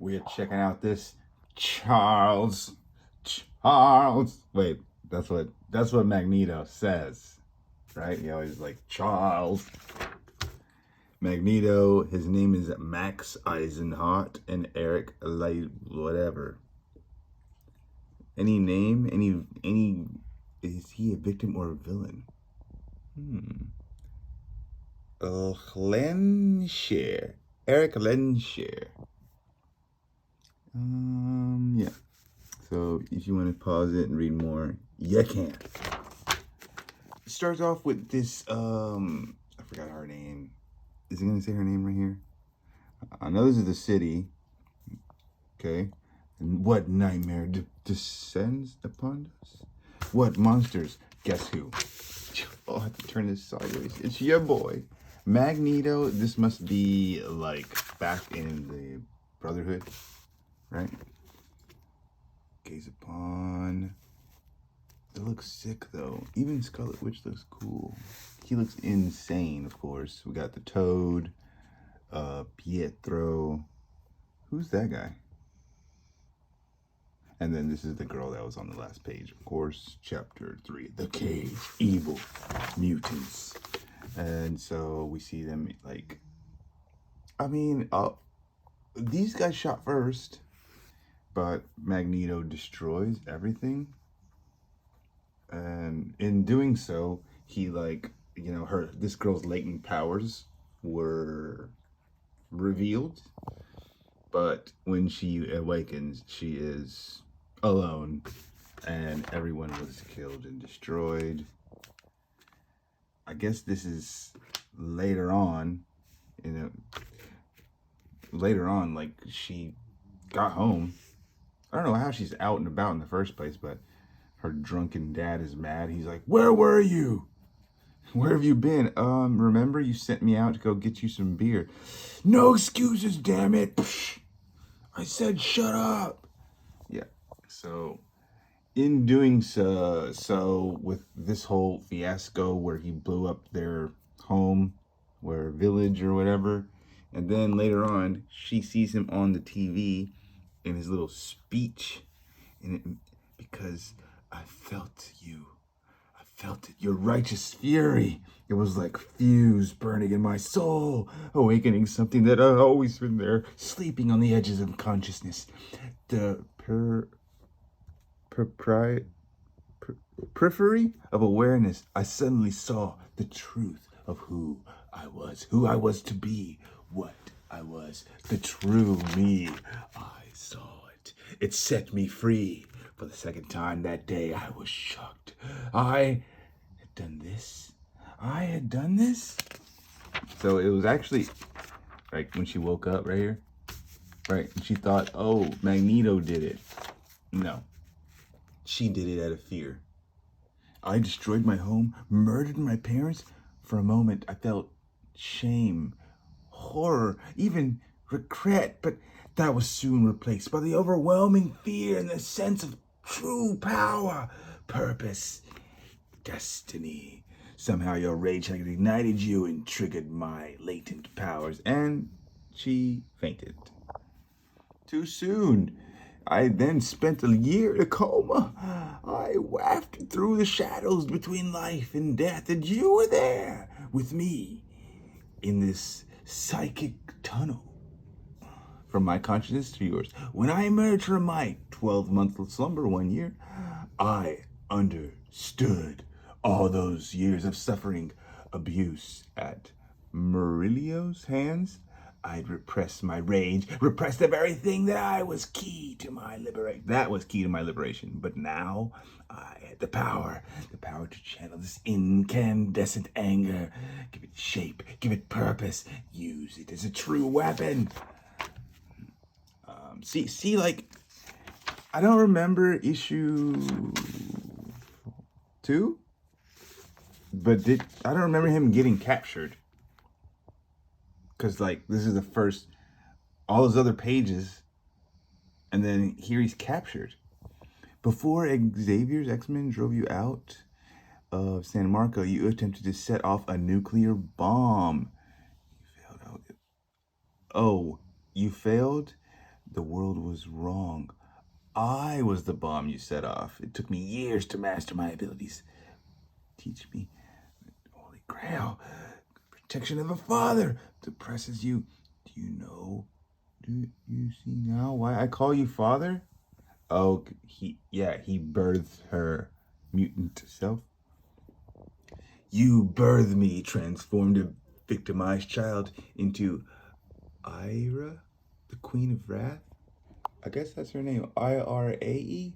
We're checking out this Charles. Charles. Wait, that's what Magneto says, right? He always like Charles. Magneto. His name is Max Eisenhart and Eric Light. Whatever. Any name? Any? Is he a victim or a villain? Lenshire. Eric Lenshire. Yeah. So if you want to pause it and read more, you can. It starts off with this, I forgot her name. Is it going to say her name right here? I know this is the city. Okay. And what nightmare descends upon us? What monsters? Guess who? Oh, I have to turn this sideways. It's your boy, Magneto. This must be like back in the Brotherhood, right? Gaze upon. It looks sick though. Even Scarlet Witch looks cool. He looks insane, of course. We got the Toad, Pietro. Who's that guy? And then this is the girl that was on the last page, of course. Chapter 3, The Cage, Evil, Mutants. And so we see them like, I mean, these guys shot first, but Magneto destroys everything. And in doing so, he this girl's latent powers were revealed. But when she awakens, she is alone, and everyone was killed and destroyed. I guess this is later on, like she got home. I don't know how she's out and about in the first place, but her drunken dad is mad. He's like, "Where were you? Where have you been? Remember you sent me out to go get you some beer." "No excuses, damn it. I said shut up." Yeah. So in doing so with this whole fiasco where he blew up their home, or village or whatever, and then later on she sees him on the TV in his little speech, and because I felt you. I felt it, your righteous fury. It was like fuse burning in my soul, awakening something that had always been there, sleeping on the edges of consciousness. The periphery of awareness, I suddenly saw the truth of who I was to be, what I was, the true me. I saw it. It set me free. For the second time that day, I was shocked. I had done this. So it was actually, like, when she woke up right here, right? And she thought, oh, Magneto did it. No. She did it out of fear. I destroyed my home, murdered my parents. For a moment, I felt shame, horror, even regret, but that was soon replaced by the overwhelming fear and the sense of true power, purpose, destiny. Somehow your rage had ignited you and triggered my latent powers, and she fainted. Too soon. I then spent a year in a coma. I wafted through the shadows between life and death, and you were there with me in this psychic tunnel. From my consciousness to yours. When I emerged from my 12-month slumber one year, I understood all those years of suffering, abuse at Murillo's hands. I'd repressed my rage, repressed the very thing that was key to my liberation. But now I had the power to channel this incandescent anger, give it shape, give it purpose, use it as a true weapon. See, like, I don't remember issue 2, but I don't remember him getting captured. Because, like, this is the first, all those other pages, and then here he's captured. Before Xavier's X-Men drove you out of San Marco, you attempted to set off a nuclear bomb. You failed. The world was wrong. I was the bomb you set off. It took me years to master my abilities. Teach me. Holy Grail. Protection of a father depresses you. Do you know? Do you see now why I call you father? Oh, he birthed her mutant self. You birthed me, transformed a victimized child into Irae, the Queen of Wrath. I guess that's her name. Irae?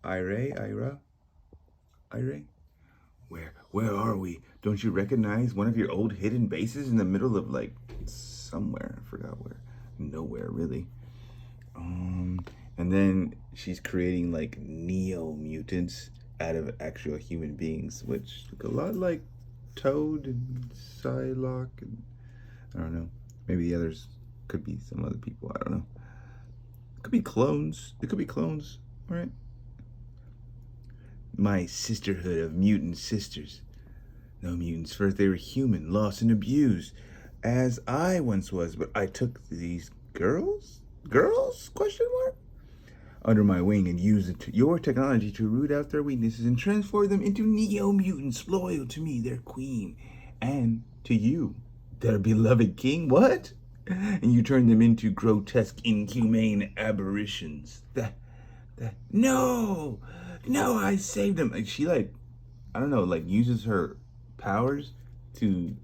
Irae? Where are we? Don't you recognize one of your old hidden bases in the middle of like somewhere? I forgot where. Nowhere really. And then she's creating like neo mutants out of actual human beings, which look a lot like Toad and Psylocke, and I don't know. Maybe the others could be some other people. I don't know. It could be clones. It could be clones, right? My sisterhood of mutant sisters. No mutants first, they were human, lost and abused, as I once was, but I took these girls? Question mark? Under my wing and used your technology to root out their weaknesses and transform them into neo-mutants loyal to me, their queen, and to you, their beloved king. What? And you turned them into grotesque, inhumane aberrations. No, I saved them. Like she I don't know, uses her powers to,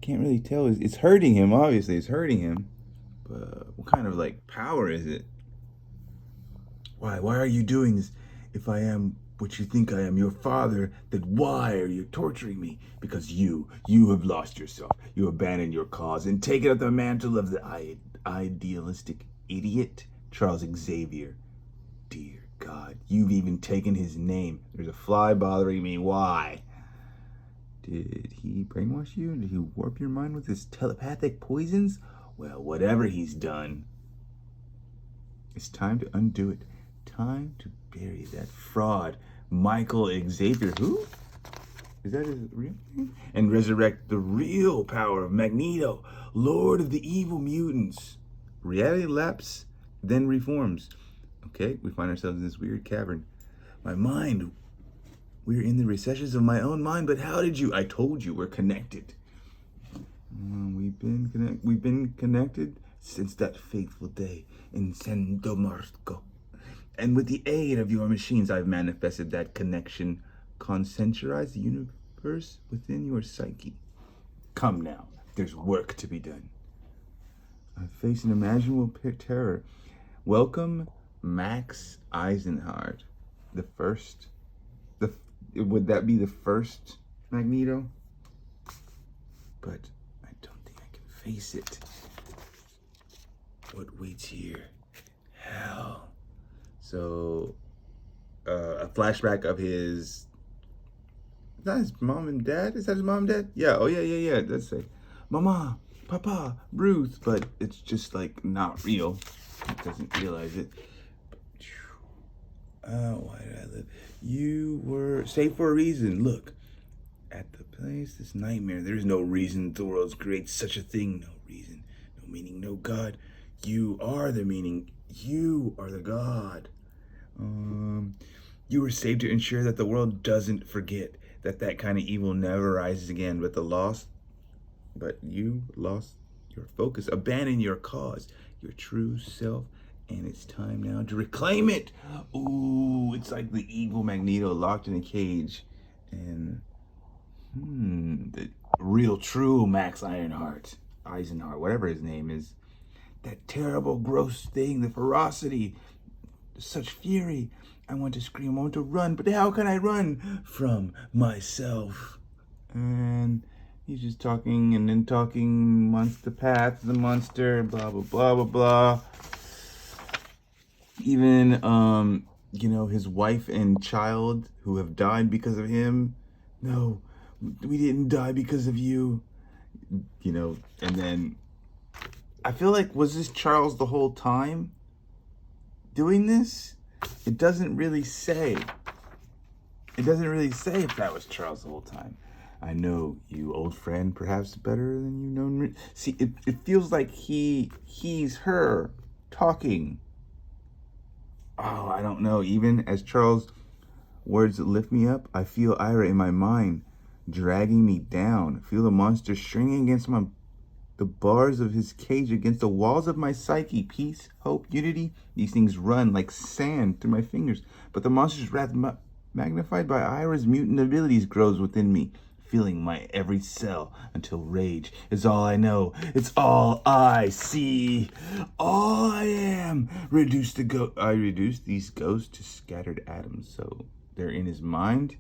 can't really tell. It's hurting him, obviously. It's hurting him. But what kind of power is it? Why are you doing this? If I am what you think I am, your father, then why are you torturing me? Because you have lost yourself. You abandoned your cause and taken up the mantle of the idealistic idiot, Charles Xavier. Dear God, you've even taken his name. There's a fly bothering me. Why? Did he brainwash you? Did he warp your mind with his telepathic poisons? Well, whatever he's done, it's time to undo it. Time to bury that fraud, Michael Xavier. Who? Is that his real name? And resurrect the real power of Magneto, Lord of the evil mutants. Reality lapse, then reforms. Okay, we find ourselves in this weird cavern. My mind. We're in the recesses of my own mind, but how did you? I told you we're connected. We've been connected since that fateful day in San Domarco. And with the aid of your machines, I've manifested that connection. Concentralize the universe within your psyche. Come now, there's work to be done. I face an imaginable terror. Welcome, Max Eisenhardt. The first. Would that be the first Magneto? But I don't think I can face it. What waits here? Hell. So, a flashback of his. Is that his mom and dad? Is that his mom and dad? Yeah. Oh yeah. That's it. Mama, Papa, Ruth. But it's just not real. He doesn't realize it. Why did I live? You were saved for a reason. Look, at the place, this nightmare. There's no reason the world creates such a thing. No reason, no meaning, no God. You are the meaning. You are the God. You were saved to ensure that the world doesn't forget that kind of evil never rises again. But you lost your focus, abandon your cause, your true self. And it's time now to reclaim it. Ooh, it's like the evil Magneto locked in a cage. And the real true Max Eisenhardt, whatever his name is. That terrible, gross thing, the ferocity, such fury. I want to scream, I want to run, but how can I run from myself? And he's just talking and then talking, monster path, the monster, blah, blah, blah, blah, blah. Even, his wife and child who have died because of him. No, we didn't die because of you. And then I feel was this Charles the whole time doing this? It doesn't really say. It doesn't really say if that was Charles the whole time. I know you, old friend, perhaps better than you know me. See, it feels like he's her talking. Oh, I don't know. Even as Charles' words lift me up, I feel Irae in my mind dragging me down. I feel the monster stringing against the bars of his cage, against the walls of my psyche. Peace, hope, unity. These things run like sand through my fingers. But the monster's wrath, magnified by Ira's mutant abilities, grows within me, filling my every cell until rage is all I know. It's all I see. All I am. I reduce these ghosts to scattered atoms, so they're in his mind.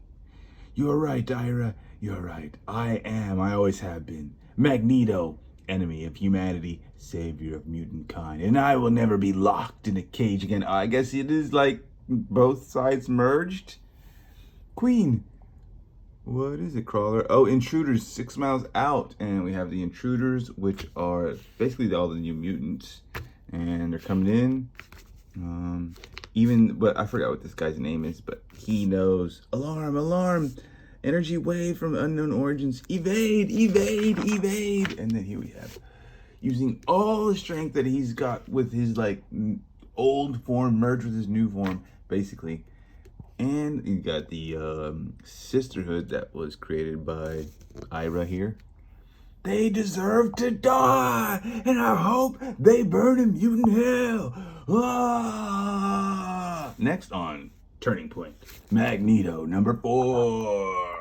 You're right, Ira. You're right. I am. I always have been. Magneto, enemy of humanity, savior of mutant kind. And I will never be locked in a cage again. I guess it is like both sides merged. Queen. What is it, Crawler? Oh, intruders 6 miles out. And we have the intruders, which are basically all the new mutants. And they're coming in. But I forgot what this guy's name is, but he knows. Alarm, alarm. Energy wave from unknown origins. Evade, evade, evade. And then here we have, using all the strength that he's got with his like old form merged with his new form, basically. And you got the sisterhood that was created by Irae here. They deserve to die, and I hope they burn in mutant hell. Ah! Next on Turning Point, Magneto #4.